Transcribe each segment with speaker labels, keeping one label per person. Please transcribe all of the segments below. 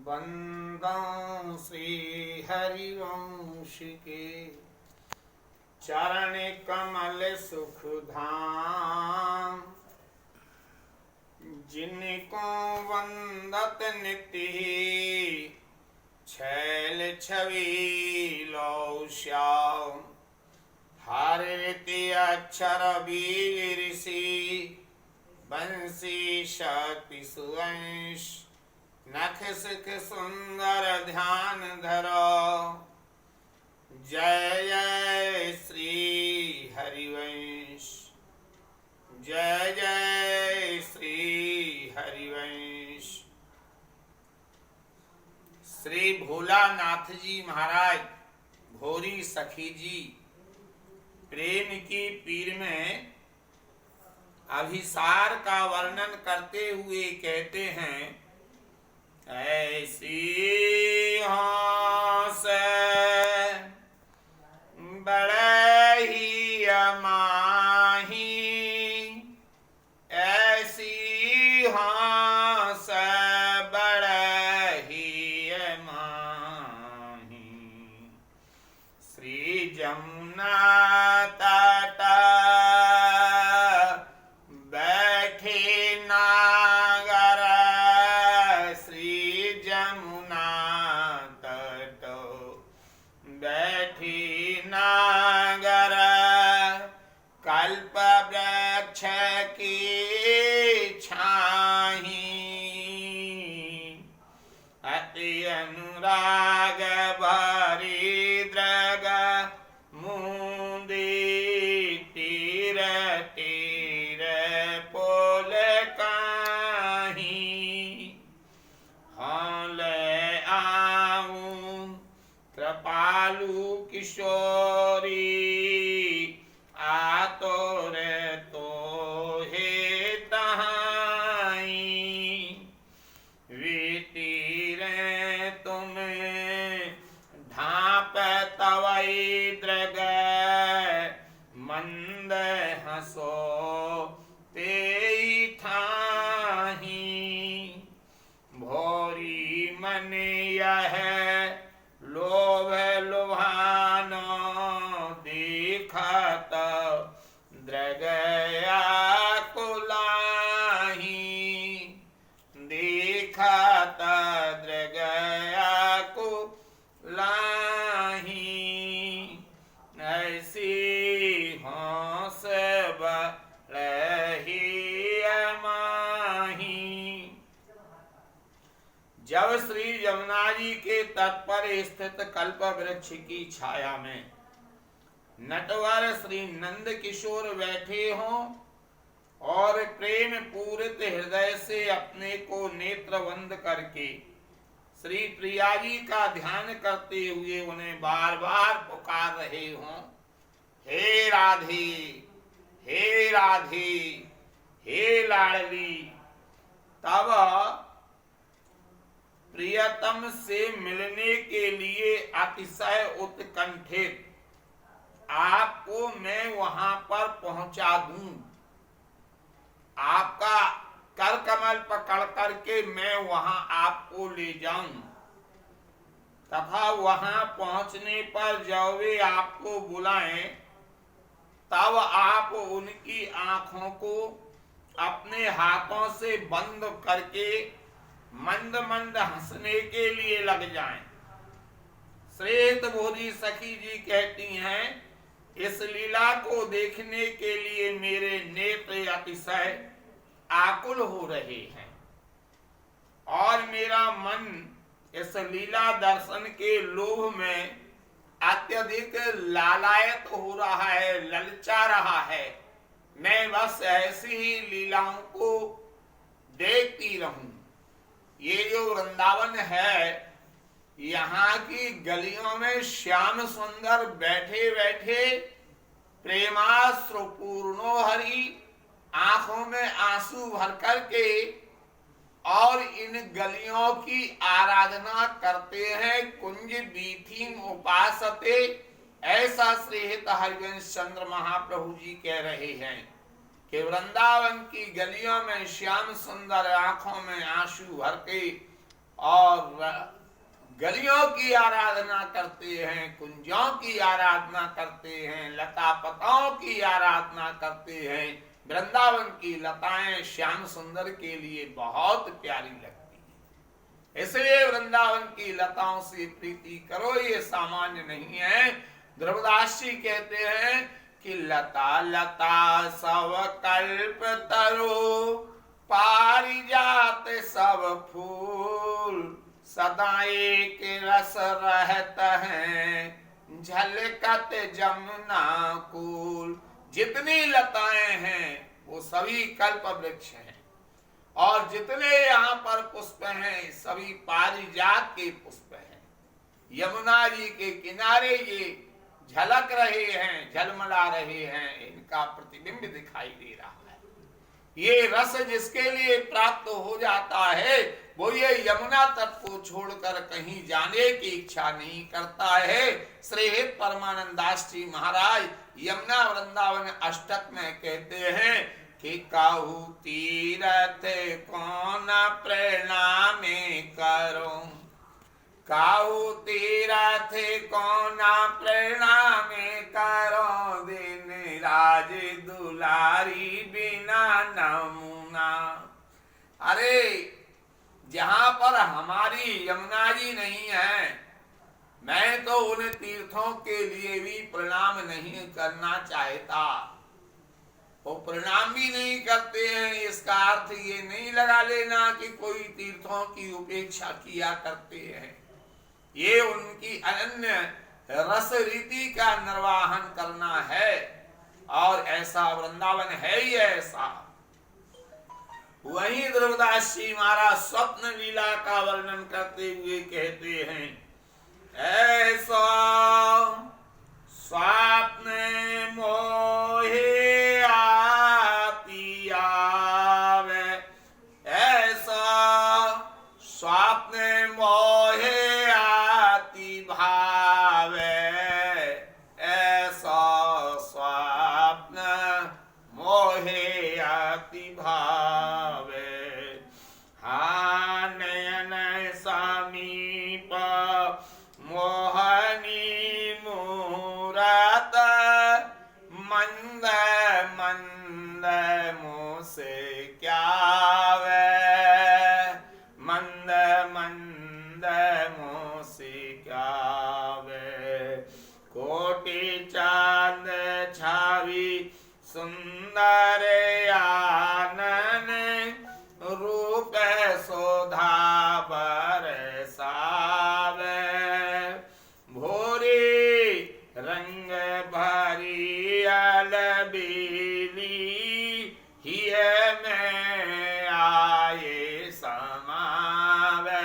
Speaker 1: वंदं श्री हरिवंश के चरण कमल सुख धाम। जिनको वंदत निति छैल छवि लौ श्याम। हर रीति अक्षर वीर ऋषि बंसी शक्ति सुवंश। नख सुख सुंदर ध्यान धरो। जय जय श्री हरिवंश। जय जय श्री हरिवंश। श्री भोलानाथ जी महाराज भोरी सखी जी प्रेम की पीर में अभिसार का वर्णन करते हुए कहते हैं, ऐसी हंस बड़े ही अमाही। ऐसी हंस बड़े ही अमाही। श्री जमुना तट बैठे नागर। श्री जमुना तट बैठी नागर। कल्प वृक्ष की छाही। अति अनुराग भरी द्रग मुंदी। तीर तीर पोल काही। हाँ ले आऊं कृपालु किशोरी। आतोर तो हे तहाई। वीतीर तुम ढाप तवई द्रग। मंद हंसो ते थाही। भोरी मन यह लोभ लुभानो। देखत द्रगया कुलाही। देखत द्रगया कुलाही। ऐसी हंस बड़ही अमाही। जब श्री यमुना जी के तट पर स्थित कल्प वृक्ष की छाया में नटवर श्री नंद किशोर बैठे हों और प्रेम पूरित हृदय से अपने को नेत्रबंद करके श्री प्रिया जी का ध्यान करते हुए उन्हें बार बार पुकार रहे हों, हे राधे, हे राधे, हे लाडली। तब प्रियतम से मिलने के लिए अतिशय उत्कंठित आपको मैं वहां पर पहुंचा दूं। आपका कर कमल पकड़ करके मैं वहां आपको ले जाऊं तथा वहां पहुंचने पर जब वे आपको बुलाएं तब आप उनकी आंखों को अपने हाथों से बंद करके मंद मंद हंसने के लिए लग जाएं। श्वेत भोरी सखी जी कहती हैं, इस लीला को देखने के लिए मेरे नेत्र अतिशय आकुल हो रहे हैं और मेरा मन इस लीला दर्शन के लोभ में अत्यधिक लालायत हो रहा है, ललचा रहा है। मैं बस ऐसी ही लीलाओं को देखती रहूं। ये जो वृंदावन है, यहाँ की गलियों में श्याम सुंदर बैठे बैठे प्रेमाश्रुपूर्णो हरि आंखों में आंसू भर करके और इन गलियों की आराधना करते हैं। कुंज बीथिम उपासते, ऐसा श्रीहित हरिवंश चंद्र महाप्रभु जी कह रहे हैं कि वृंदावन की गलियों में श्याम सुंदर आंखों में आंसू भर के और गलियों की आराधना करते हैं, कुंजों की आराधना करते हैं, लता पताओं की आराधना करते हैं। वृंदावन की लताएं श्याम सुंदर के लिए बहुत प्यारी लगती है, इसलिए वृंदावन की लताओं से प्रीति करो, ये सामान्य नहीं है। ध्रुवदास जी कहते हैं कि लता लता सब कल्प तरु, पारिजात सब फूल, सदा एक रस रहत है, झलकत जमुना कूल। जितनी लताएं हैं वो सभी कल्प वृक्ष हैं, और जितने यहाँ पर पुष्प हैं सभी पारिजात के पुष्प हैं। यमुना जी के किनारे ये झलक रहे हैं, झलमला रहे हैं, इनका प्रतिबिंब दिखाई दे रहा है। ये रस जिसके लिए प्राप्त हो जाता है वो ये यमुना तट को छोड़कर कहीं जाने की इच्छा नहीं करता है। श्री परमानंद दास जी महाराज यमुना वृंदावन अष्टक में कहते हैं कि काहू तीरथ कौन प्रणाम करो, काहू तीरथ कौन प्रणाम करो, दिन राज दुलारी बिना नमूना। अरे जहां पर हमारी यमुना जी नहीं है, मैं तो उन तीर्थों के लिए भी प्रणाम नहीं करना चाहता। वो प्रणाम भी नहीं करते हैं, इसका अर्थ ये नहीं लगा लेना कि कोई तीर्थों की उपेक्षा किया करते हैं। ये उनकी अनन्य रस रीति का निर्वाहन करना है, और ऐसा वृंदावन है ही ऐसा। वहीं ध्रुवदास जी महाराज स्वप्न लीला का वर्णन करते हुए कहते हैं, ऐसा स्वप्न मोहे आती आवे, ऐसा स्वप्न मोहे आती भावे, ऐसा स्वप्न मोहे आती भावे। हाँ नयन समीप मोहनी मूरत, मंद मंद मुँह से क्या वे, मंद मंद मुँह से क्या वे। कोटि चांद छावी सुंदर आनन, रूप शोधा बरसावे, भोरे रंग भरी अलबेली, हिय में आए समावे,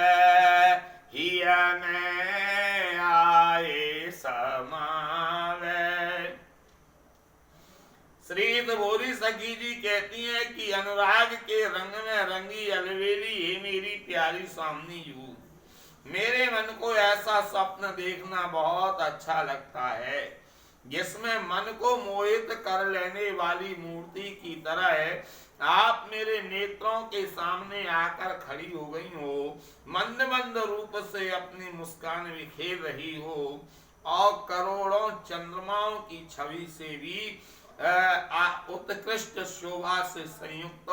Speaker 1: हिय में आए समावे। श्री भोरी सखी जी कहती है कि अनुराग के रंग में रंगी अलवेली ही मेरी प्यारी स्वामिनी यू, मेरे मन को ऐसा स्वप्न देखना बहुत अच्छा लगता है जिसमें मन को मोहित कर लेने वाली मूर्ति की तरह आप मेरे नेत्रों के सामने आकर खड़ी हो गई हो, मंद मंद रूप से अपनी मुस्कान बिखेर रही हो, और करोड़ों चंद्रमाओं की छवि से भी उत्कृष्ट शोभा से संयुक्त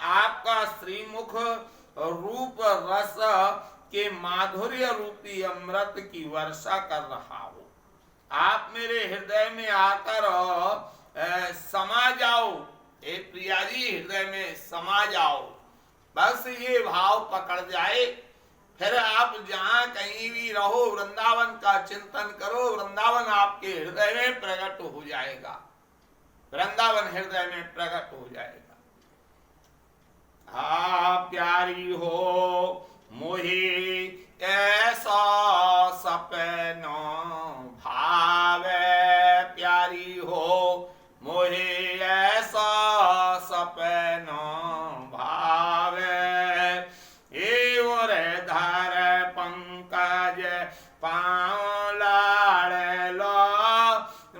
Speaker 1: आपका श्रीमुख रूप रस के माधुर्य रूपी अमृत की वर्षा कर रहा हो। आप मेरे हृदय में आकर समा जाओ, हे प्रिया जी हृदय में समा जाओ, बस ये भाव पकड़ जाए, फिर आप जहां कहीं भी रहो वृंदावन का चिंतन करो, वृंदावन आपके हृदय में प्रकट हो जाएगा, वृंदावन हृदय में प्रकट हो जाएगा। हा प्यारी हो मोहे ऐसा सपनो भावे, प्यारी हो मोहे ऐसा सपनो भावे, एवर धर पंकज पाँव लाड़ लो,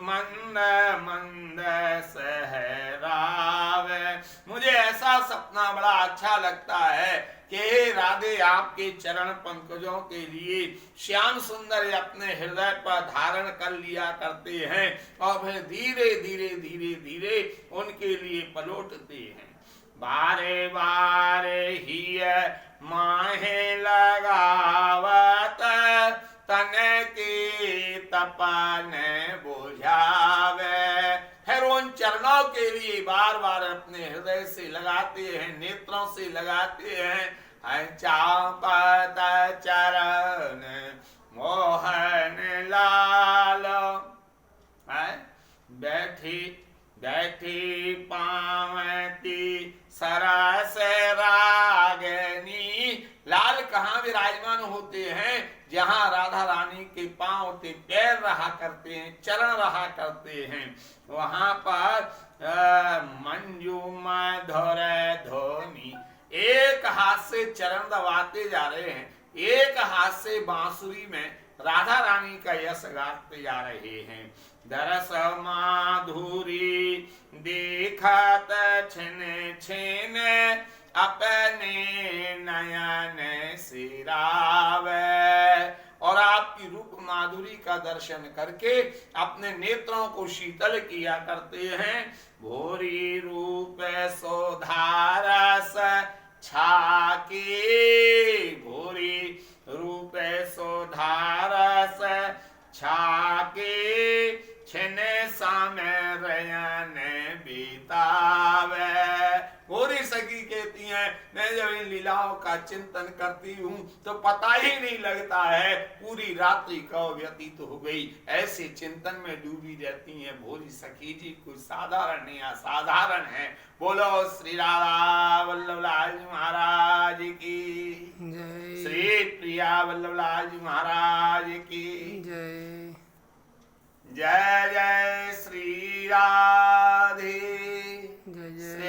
Speaker 1: मंद मंद सहरावे। मुझे ऐसा सपना करना बड़ा अच्छा लगता है कि हे राधे आपके चरण पंकजों के लिए श्याम सुंदर अपने हृदय पर धारण कर लिया करते हैं और फिर धीरे धीरे धीरे धीरे उनके लिए पलटते हैं। बारे बारे ही माहे लगावत तन के तपन बुझावे। फिर उन चरणों के लिए बार बार अपने हृदय से लगाते हैं, नेत्रों से लगाते हैं। चापत चरण मोहन लाल, बैठी बैठी पावती सरस रागनी। लाल कहाँ विराजमान होते हैं? जहाँ राधा रानी के पांव के पैर रहा करते हैं, चरण रहा करते हैं, वहां पर मंजू मधुर ध्वनि। एक हाथ से चरण दबाते जा रहे हैं, एक हाथ से बांसुरी में राधा रानी का यश गाते जा रहे हैं। दरस माधुरी देखत छिन छिन अपने नयन सिरावे। और आपकी रूप माधुरी का दर्शन करके अपने नेत्रों को शीतल किया करते हैं। भोरी रूप सोधारस छाके, भोरी रूप सोधारस छाके छिन समय रयन बीतावे। गोरी सखी कहती हैं मैं जब इन लीलाओं का चिंतन करती हूँ तो पता ही नहीं लगता है पूरी रात्रि कब व्यतीत हो गई। ऐसे चिंतन में डूबी रहती हैं भोरी सखी जी। कुछ साधारण नहीं असाधारण है। बोलो श्री राधा वल्लभ लाल जी महाराज की जय, श्री प्रिया वल्लभ लाल जी महाराज की जय। जय जय श्री राधे, जय जय श्री